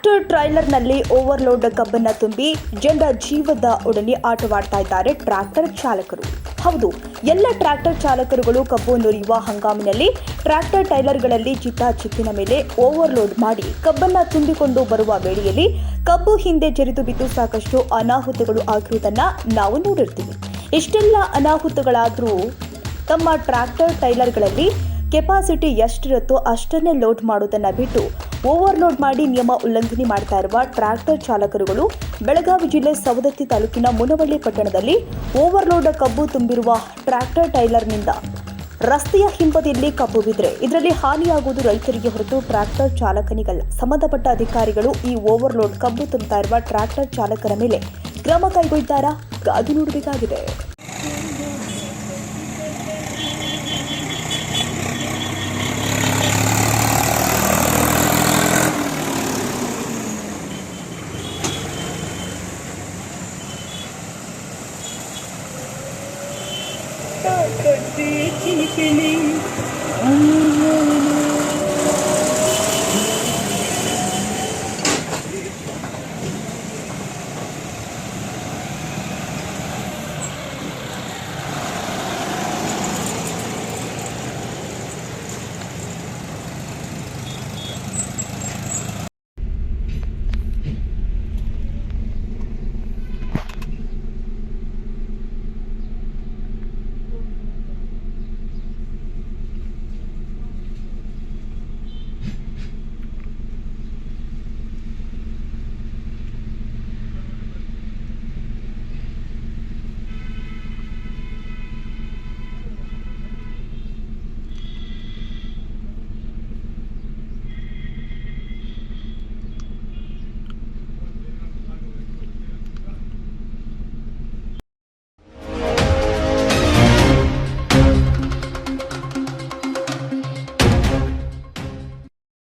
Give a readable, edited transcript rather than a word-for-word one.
Tractor ಟ್ರೈಲರ್ನಲ್ಲಿ overload ಕಬ್ಬನ್ನು ತುಂಬಿ ಜನರ ಜೀವದ ಒಡನೆ ಆಟವಾಡ್ತಾ ಇದ್ದಾರೆ ಟ್ರ್ಯಾಕ್ಟರ್ ಚಾಲಕರು. ಹೌದು, ಎಲ್ಲ ಟ್ರ್ಯಾಕ್ಟರ್ ಚಾಲಕರುಗಳು ಕಬ್ಬು ನುರಿಯುವ ಹಂಗಾಮಿನಲ್ಲಿ ಟ್ರ್ಯಾಕ್ಟರ್ ಟೈಲರ್ಗಳಲ್ಲಿ ಚಿತ್ತಿನ ಮೇಲೆ ಓವರ್ಲೋಡ್ ಮಾಡಿ ಕಬ್ಬನ್ನು ತುಂಬಿಕೊಂಡು ಬರುವ ವೇಳೆಯಲ್ಲಿ ಕಬ್ಬು ಹಿಂದೆ ಜರಿದು ಬಿದ್ದು ಸಾಕಷ್ಟು ಅನಾಹುತಗಳು ಆಗಿರುವುದನ್ನು ನಾವು ನೋಡಿರ್ತೀವಿ. ಇಷ್ಟೆಲ್ಲ ಅನಾಹುತಗಳಾದರೂ ತಮ್ಮ ಟ್ರ್ಯಾಕ್ಟರ್ ಟೈಲರ್ಗಳಲ್ಲಿ ಕೆಪಾಸಿಟಿ ಎಷ್ಟಿರುತ್ತೋ ಅಷ್ಟನ್ನೇ ಲೋಡ್ ಮಾಡೋದನ್ನು ಬಿಟ್ಟು ಓವರ್ಲೋಡ್ ಮಾಡಿ ನಿಯಮ ಉಲ್ಲಂಘನೆ ಮಾಡ್ತಾ ಇರುವ ಟ್ರ್ಯಾಕ್ಟರ್ ಚಾಲಕರುಗಳು ಬೆಳಗಾವಿ ಜಿಲ್ಲೆ ಸವದತ್ತಿ ತಾಲೂಕಿನ ಮುನವಳ್ಳಿ ಪಟ್ಟಣದಲ್ಲಿ ಓವರ್ಲೋಡ್ ಕಬ್ಬು ತುಂಬಿರುವ ಟ್ರ್ಯಾಕ್ಟರ್ ಟೈಲರ್ನಿಂದ ರಸ್ತೆಯ ಹಿಂಬದಿಯಲ್ಲಿ ಕಬ್ಬು ಬಿದ್ದರೆ ಇದರಲ್ಲಿ ಹಾನಿಯಾಗುವುದು ರೈತರಿಗೆ ಹೊರತು ಟ್ರ್ಯಾಕ್ಟರ್ ಚಾಲಕನಿಗಲ್ಲ. ಸಂಬಂಧಪಟ್ಟ ಅಧಿಕಾರಿಗಳು ಈ ಓವರ್ಲೋಡ್ ಕಬ್ಬು ತುಂಬುತ್ತಾ ಇರುವ ಟ್ರ್ಯಾಕ್ಟರ್ ಚಾಲಕರ ಮೇಲೆ ಕ್ರಮ ಕೈಗೊಳ್ಳುತ್ತಾರಾ? ಕಾದು ನೋಡಬೇಕಾಗಿದೆ. ಕಟ್ಟಿ ಚಿನಿಕಿನಿ